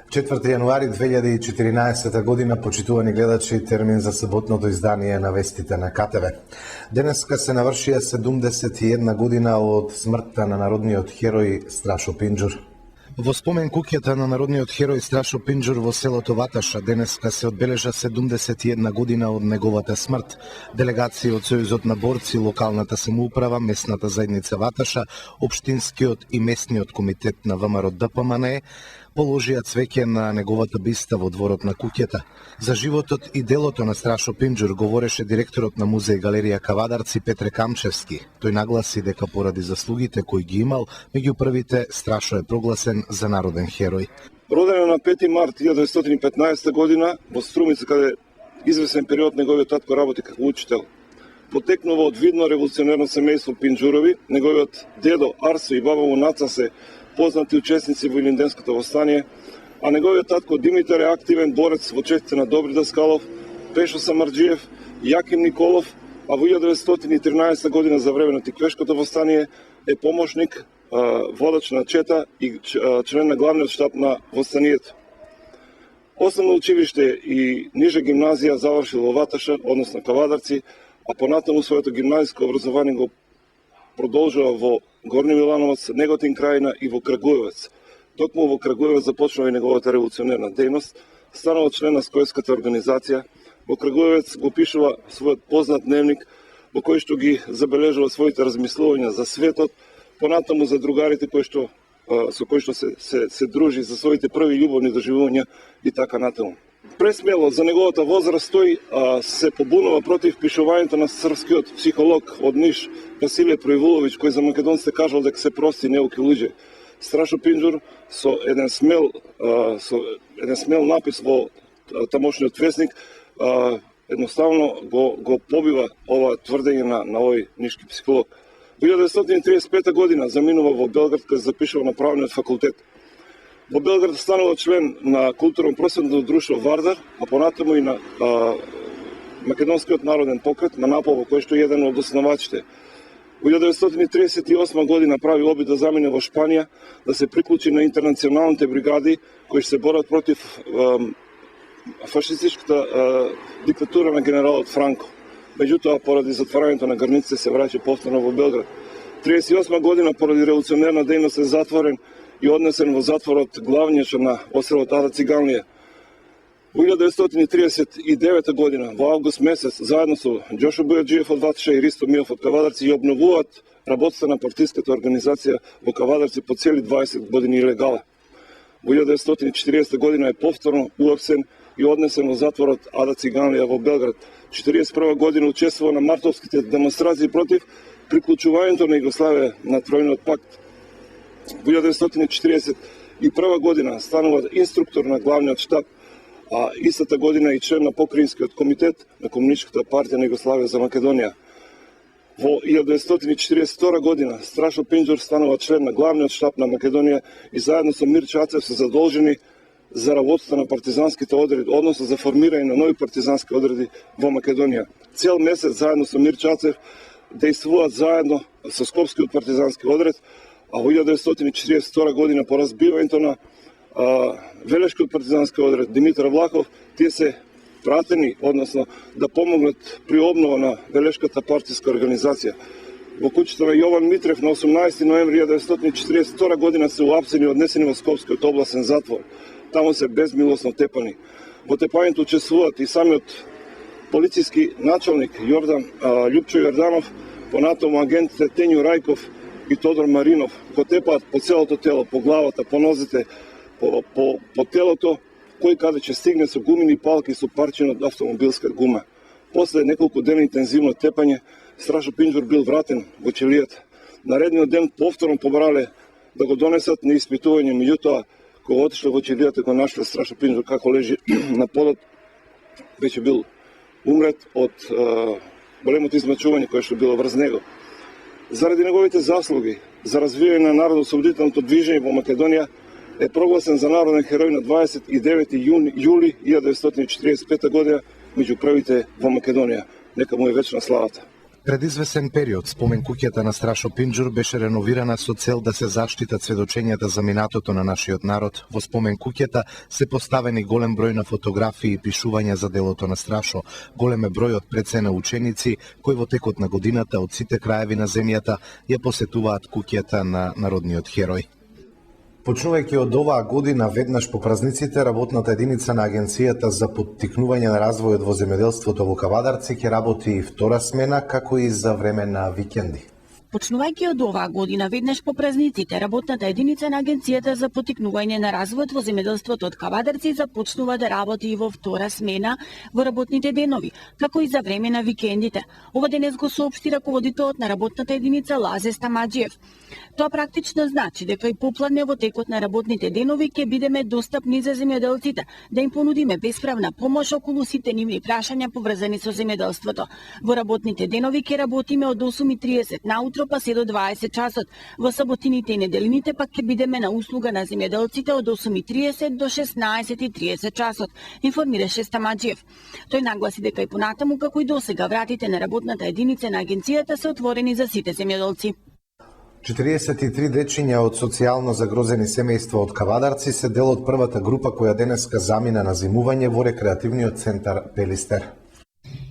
4 јануари 2014 година, почитувани гледачи, термин за саботното издание на вестите на КТВ. Денеска се навршија 71 година од смртта на народниот херој Страшо Пинџур. Во спомен куќата на народниот херој Страшо Пинџур во селото Ваташа денеска се одбележа 71 година од неговата смрт. Делегации од Сојузот на борци, локалната самоуправа, местната заедница Ваташа, општинскиот и местниот комитет на ВМРО ДПМНЕ положија цвеќе на неговата биста во дворот на куќата. За животот и делото на Страшо Пинџур говореше директорот на музеј галерија Кавадарци Петре Камчевски. Тој нагласи дека поради заслугите кои ги имал, меѓу првите Страшо е прогласен за народен херој. Роден на 5 март 1915 година во Струмица, каде извесен период неговиот татко работи како учител. Потекнува од видно револуционерно семејство Пинџурови, неговиот дедо Арсо и баба му Наца се познати учесници во Илинденското восстание, а неговиот татко Димитар е активен борец во честите на Добри Даскалов, Пешо Самарџиев, Јаким Николов, а во 1913 година за време на Тиквешкото восстание е помошник, водач на чета и член на главниот штаб на восстанието. Основно училиште и ниже гимназија завршил во Ваташа, односно Кавадарци, а понатаму своето гимназиско образование го продолжува во Горни Милановац, Неготин крајина и во Крагуевец. Токму во Крагуевец започнува и неговата револуционерна дејност, станува член на Скојската организација. Во Крагуевец го пишува својот познат дневник, во кој што ги забележува своите размислувања за светот, понатаму за другарите со кои што се дружи, за своите први љубовни доживувања и така натаму. Пресмело за неговата возраст тој се побунува против пишувањето на српскиот психолог од Ниш Василе Проивуловиќ, кој за македонците кажал дека се прости неуки луѓе. Страшо Пинџур со еден смел напис во тамошниот весник едноставно го побива ова тврдење на овој нишки психолог. Во 1935 година заминува во Белград, каде запишува на правниот факултет. Во Белград станува член на културно-просветното друштво Вардар, а понатаму и на Македонскиот народен покрет, МАНАПО, во кој што е еден од основачите. Во 1938 година прави обид да замине во Шпанија, да се приклучи на интернационалните бригади кои се борат против фашистичката диктатура на генералот Франко. Меѓутоа, поради затварањето на границите се враќа повторно во Белград. 1938 година поради револуционерна дејност е затворен и однесен во затворот главнијача на островот Ада Циганлија. Во 1939 година, во август месец, заедно со Џошо Бујаджиев од Ваташа и Ристо Миов од Кавадарци ја обновуваат работата на партиската организација во Кавадарци по цели 20 години илегала. Во 1940 година е повторно уапсен и однесен во затворот Ада Циганлија во Белград. 1941 година учествува на мартовските демонстрации против приклучувањето на Југославија на Тројниот пакт. Во 1941 година станува инструктор на главниот штаб, а истата година и член на Покринскиот комитет на Комунистичката партија на Југославија за Македонија. Во 1942 година Страшо Пинџур станува член на главниот штаб на Македонија и заедно со Мир Чацев се задолжени за работата на партизанските одреди, односно за формирање на нови партизански одреди во Македонија. Цел месец заедно со Мир Чацев дејствуваат заедно со Скопскиот партизански одред, а во 1942 година по разбивањето на Велешкиот партизански одред Димитар Влахов, тие се пратени, односно да помогнат при обнова на Велешката партиска организација. Во куќата на Јован Митрев на 18 ноември 1942 година се уапсени и однесени во Скопскиот областен затвор. Таму се безмилосно тепани. Во тепањето учествуваат и самиот полициски началник Љупчо Јорданов, понатаму агентите Тењо Рајков и Тодор Маринов, го тепаат по целото тело, по главата, по нозите, по телото, кој каде ќе стигне со гумени палки со парчина од автомобилска гума. После неколку дена интензивно тепање, Страшо Пинџур бил вратен во ќелијата. Наредниот ден повторно побрале да го донесат на испитување, меѓутоа кога отишле во ќелијата го нашле Страшо Пинџур како лежи на подот, веќе бил умрет од големото измачување кое што било врз него. Заради неговите заслуги за развивање на народно-освободителното движење во Македонија е прогласен за народен херој на 29 јули 1945 година меѓу првите во Македонија. Нека му е вечна славата. Пред извесен период, спомен куќата на Страшо Пинџур беше реновирана со цел да се заштитат сведочењата за минатото на нашиот народ. Во спомен куќата се поставени голем број на фотографии и пишувања за делото на Страшо. Голем е бројот прецена ученици кои во текот на годината од сите краеви на земјата ја посетуваат куќата на народниот херој. Почнувајќи од оваа година, веднаш по празниците, работната единица на Агенцијата за поттикнување на развојот во земјоделството во Кавадарци ќе работи и втора смена, како и за време на викенди. Почнувајќи од оваа година, веднаш по празниците, работната единица на Агенцијата за поттикнување на развојот во земјоделството од Кавадарци започнува да работи и во втора смена во работните денови, како и за време на викендите. Ова денес го соопшти раководителот на работната единица Лазе Стамаџиев. Тоа практично значи дека и попладне во текот на работните денови ќе бидеме достапни за земјоделците, да им понудиме бесправна помош околу сите нивни прашања поврзани со земјоделството. Во работните денови ќе работиме од 8:30 наутро па се до 20 часот. Во саботините и неделините пак ќе бидеме на услуга на земјоделците од 8:30 до 16:30 часот, информираше Стамаџиев. Тој нагласи дека и понатаму, како и досега, вратите на работната единица на агенцијата се отворени за сите земјоделци. 43 дечиња од социјално загрозени семејства од Кавадарци се дел од првата група која денеска замина на зимување во рекреативниот центар Пелистер.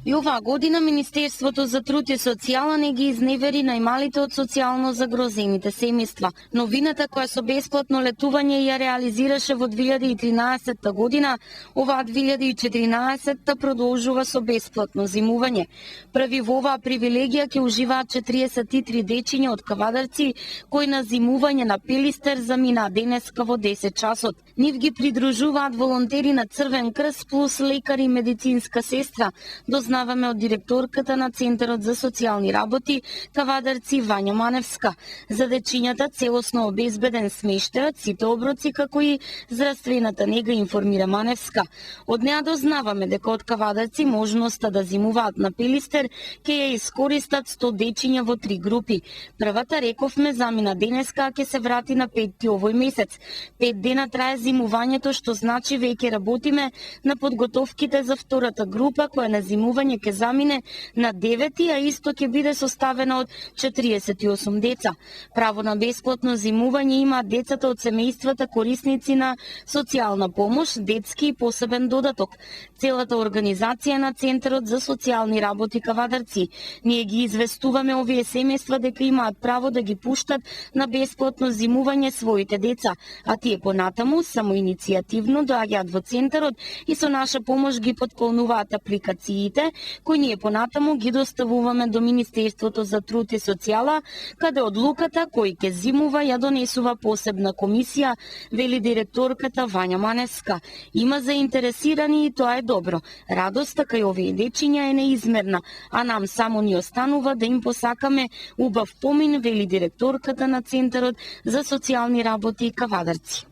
И оваа година Министерството за труд и социјала не ги изневери најмалите од социјално загрозените семејства. Новината која со бесплатно летување ја реализираше во 2013 година, оваа 2014 продолжува со бесплатно зимување. Први во оваа привилегија ќе уживаат 43 дечиња од Кавадарци кои на зимување на Пелистер замина денеска во 10 часот. Нив ги придружуваат волонтери на Црвен крст плюс лекари и медицинска сестра, дознаваме од директорката на Центарот за социјални работи Кавадарци Вања Маневска. За дечињата целосно обезбеден смештајот, сите оброци како и здравствената нега, информира Маневска. Од неа дознаваме дека од Кавадарци можноста да зимуваат на Пелистер ќе ја искористат 100 дечиња во 3 групи. Првата, рековме, замина денеска, а ќе се врати на 5 овој месец. 5 дена трае зимувањето, што значи веќе работиме на подготовките за втората група која на зимување ќе замине на 9, а исто ќе биде составена од 48 деца. Право на бесплатно зимување имаат децата од семејствата корисници на социјална помош, детски и посебен додаток. Целата организација на Центарот за социјални работи Кавадарци. Ние ги известуваме овие семејства дека имаат право да ги пуштат на бесплатно зимување своите деца, а тие понатаму самоиницијативно доаѓаат во Центарот и со наша помош ги потполнуваат апликациите, кои ние понатаму ги доставуваме до Министерството за труд и социјала, каде одлуката кој ќе зимува ја донесува посебна комисија, вели директорката Вања Маневска. Има заинтересирани и тоа е добро. Радоста кај овие дечиња е неизмерна, а нам само ни останува да им посакаме убав помин, вели директорката на Центарот за социјални работи Кавадарци.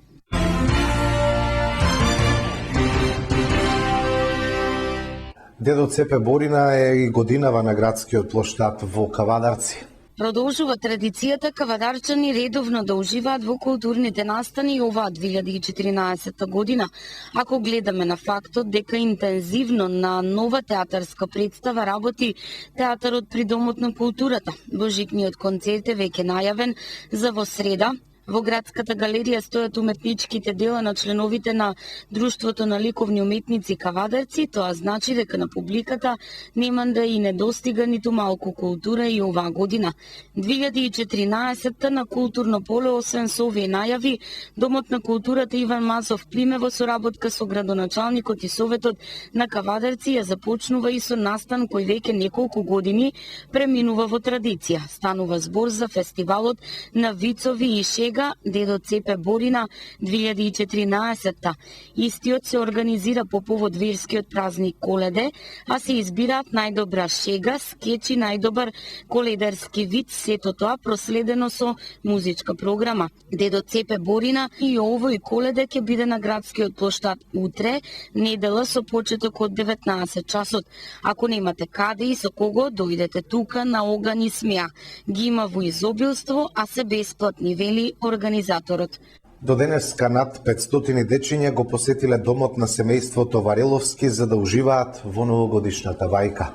Дедо Цепе Борина е и годинава на градскиот плоштад во Кавадарци. Продолжува традицијата кавадарчани редовно да уживаат во културните настани и оваа 2014 година. Ако гледаме на фактот дека интензивно на нова театарска представа работи Театарот при Домот на културата, божикниот концерт е веќе најавен за во среда. Во градската галерија стојат уметничките дела на членовите на Друштвото на ликовни уметници Кавадарци. Тоа значи дека на публиката нема да и недостига ниту малку култура и оваа година. 2014 на културно поле, освен со овие најави, Домот на културата Иван Мазов Плиме во соработка со градоначалникот и Советот на Кавадарци ја започнува и со настан кој веќе неколку години преминува во традиција. Станува збор за фестивалот на вицови и шега Дедо Цепе Борина 2014. Истиот се организира по повод верскиот празник Коледе, а се избираат најдобра шега, скеч и најдобар коледарски вид, сето тоа проследено со музичка програма. Дедо Цепе Борина и овој Коледе ќе биде на градскиот плоштад утре, недела со почеток од 19 часот. Ако немате каде и со кого, дојдете тука на оган и смеа. Ги има во изобилство, а се бесплатни, вели организаторот. До денеска над 500 дечиња го посетиле домот на семејството Вареловски за да уживаат во новогодишната вајка.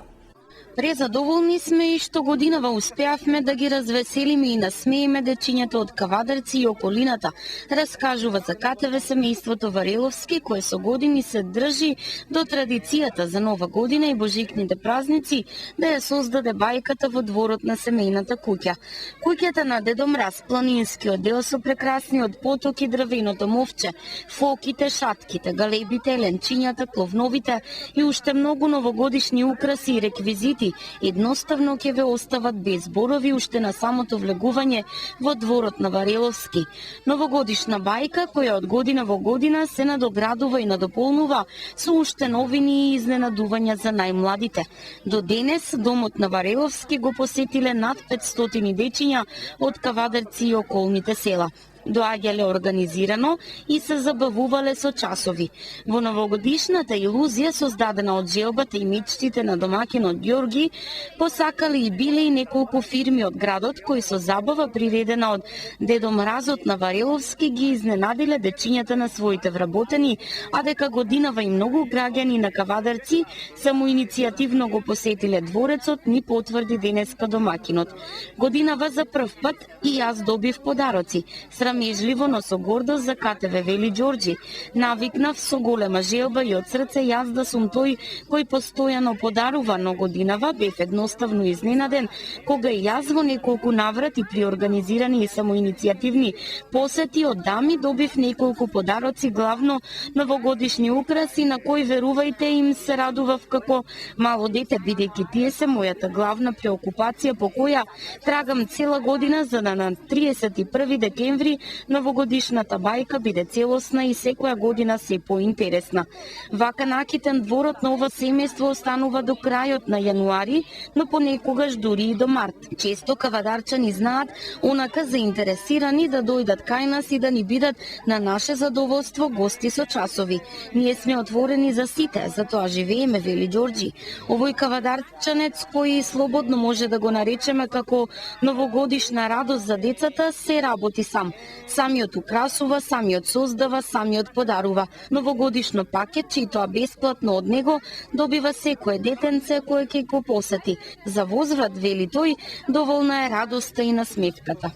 Презадоволни сме и што годинава успеавме да ги развеселиме и насмееме дечињата од Кавадарци и околината, раскажува за КТВ семејството Вареловски, кое со години се држи до традицијата за Нова година и божикните празници да ја создаде бајката во дворот на семејната куќа. Куќата на Дедо Мраз, планинскиот дел со прекрасниот поток и дрвеното мовче, фоките, шатките, галебите, ленчињата, кловновите и уште многу новогодишни украси и реквизити едноставно ќе ве остават без зборови уште на самото влегување во дворот на Вареловски. Новогодишна бајка која од година во година се надоградува и надополнува со уште новини и изненадувања за најмладите. До денес домот на Вареловски го посетиле над 500 дечиња од Кавадарци и околните села. Доаѓале организирано и се забавувале со часови. Во новогодишната илузија создадена од желбата и мечтите на домакинот Ѓорги, посакале и биле и неколку фирми од градот кои со забава приредена од Дедо Мразот на Вареловски ги изненадиле дечињата на своите вработени, а дека годинава и многу граѓани на Кавадарци самоиницијативно го посетиле дворецот, ни потврди денеска домакинот. Годинава за прв пат и јас добив подароци. Срамежливо, но со гордост за КТВ, вели Ѓорџи. Навикнав со голема желба и од срце јас да сум тој кој постојано подарува, но годинава бев едноставно изненаден кога и јас во неколку наврати при организирани и самоиницијативни посети од дами добив неколку подароци, главно новогодишни украси на кои, верувајте, им се радував како мало дете, бидејќи тие се мојата главна преокупација по која трагам цела година за да на 31 декември новогодишната бајка биде целосна и секоја година се поинтересна. Вака накитен дворот на ова семејство останува до крајот на јануари, но понекогаш дури и до март. Често кавадарчани знаат онака заинтересирани да дојдат кај нас и да ни бидат на наше задоволство гости со часови. Ние сме отворени за сите, затоа живееме, вели Ѓорџи. Овој кавадарчанец кој слободно може да го наречеме како новогодишна радост за децата, се работи сам. Самиот украсува, самиот создава, самиот подарува. Новогодишно пакетче, и тоа бесплатно од него, добива секое детенце кое ќе го посети. За возврат, вели тој, доволна е радоста и насмевката.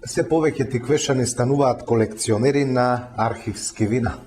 Се повеќе тиквешани стануваат колекционери на архивски вина.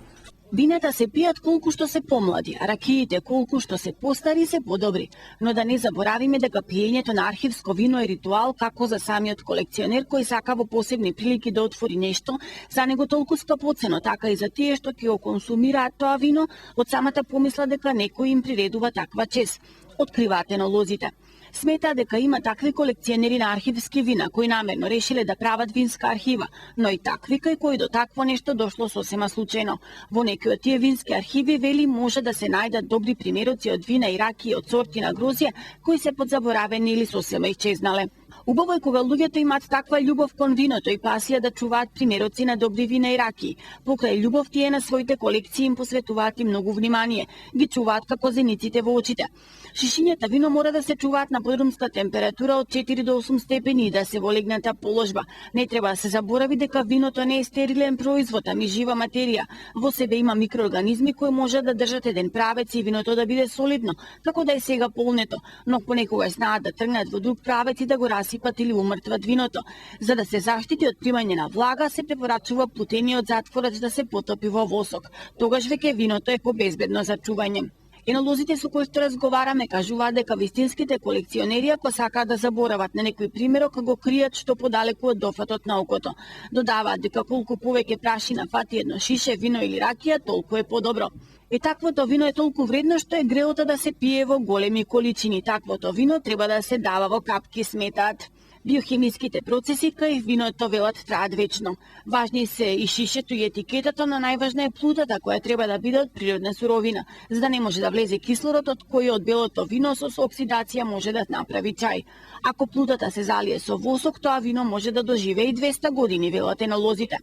Вината се пијат колку што се помлади, а ракиите колку што се постари се подобри. Но да не заборавиме дека пиењето на архивско вино е ритуал како за самиот колекционер кој сака во посебни прилики да отвори нешто за него толку скапоцено, така и за тие што ќе го консумираат тоа вино од самата помисла дека некој им приредува таква чест. Откриваат енолозите. Смета дека има такви колекционери на архивски вина кои намерно решиле да прават винска архива, но и такви кај кои до такво нешто дошло сосема случајно. Во некои од тие вински архиви, вели, може да се најдат добри примероци од вина и ракии од сорти на грозје кои се подзаборавени или сосема исчезнале. Убаво е кога луѓето имаат таква љубов кон виното и пасија да чуваат примероци на добри вина и ракии. Покрај љубов тие на своите колекции им посветуваат и многу внимание, ги чуваат како зениците во очите. Шишињата вино мора да се чуваат на подрумска температура од 4 до 8 степени и да се во легната положба. Не треба да се заборави дека виното не е стерилен производ, ами жива материја. Во себе има микроорганизми кои може да држат еден правец и виното да биде солидно, како да е сега полнето, но понекогаш знаат да тргнат во друг правец и да го расипат или умртват виното. За да се заштити од примање на влага, се препорачува плутениот затворач да се потопи во восок. Тогаш веќе виното е побезбедно за чување. Енолозите со кои што разговараме кажуваат дека вистинските колекционери, ако сакаат да заборават на некој примерок, го кријат што подалеку од дофатот на окото. Додаваат дека колку повеќе прашина фати едно шише вино или ракија, толку е подобро. И таквото вино е толку вредно што е греото да се пие во големи количини. Таквото вино треба да се дава во капки, сметаат. Биохемиските процеси кај виното, велат, траат вечно. Важни се и шишето и етикетата, но најважна е плутата која треба да биде од природна суровина, за да не може да влезе кислородот кој од белото вино со оксидација може да направи чај. Ако плутата се залие со восок, тоа вино може да доживее и 200 години, велат енолозите.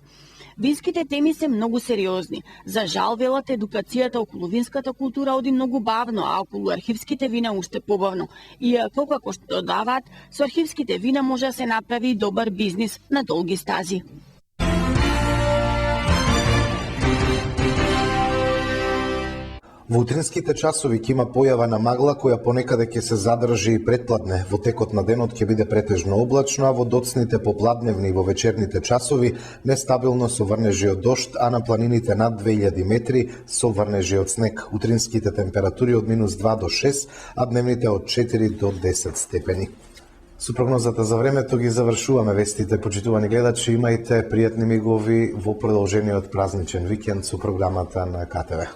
Винските теми се многу сериозни. За жал, велат, едукацијата околу винската култура оди многу бавно, а околу архивските вина уште побавно. Иако, како што додаваат, со архивските вина може да се направи и добар бизнис на долги стази. Во утринските часови ќе има појава на магла која понекаде ќе се задржи и претпладне. Во текот на денот ќе биде претежно облачно, а во доцните попладневни и во вечерните часови нестабилно со врнежи од дожд, а на планините над 2000 метри со врнежи од снег. Утринските температури од -2 до 6, а дневните од 4 до 10 степени. Со прогнозата за времето ги завршуваме вестите, почитувани гледачи. Имајте пријатни мигови во продолжениот празничен викенд со програмата на КТВ.